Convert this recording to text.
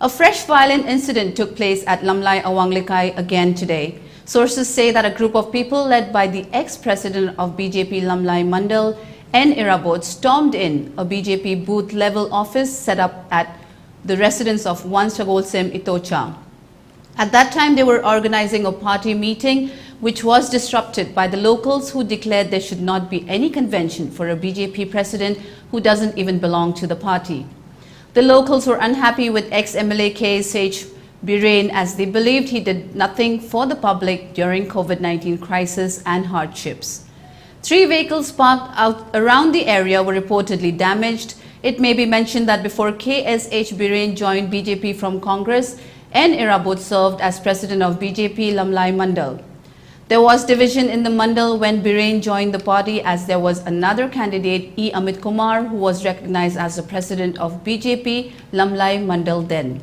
A fresh violent incident took place at Lamlai, Awanglekai again today. Sources say that a group of people led by the ex-president of BJP Lamlai Mandal, N. Irabot, stormed in a BJP booth-level office set up at the residence of Wan Sagolsem Itocha. At that time, they were organizing a party meeting which was disrupted by the locals who declared there should not be any convention for a BJP president who doesn't even belong to the party. The locals were unhappy with ex-MLA KSH Biren as they believed he did nothing for the public during COVID-19 crisis and hardships. 3 vehicles parked out around the area were reportedly damaged. It may be mentioned that before KSH Biren joined BJP from Congress, N. Irabot served as president of BJP Lamlai Mandal. There was division in the Mandal when Biren joined the party, as there was another candidate, E. Amit Kumar, who was recognized as the president of BJP Lamlai Mandal then.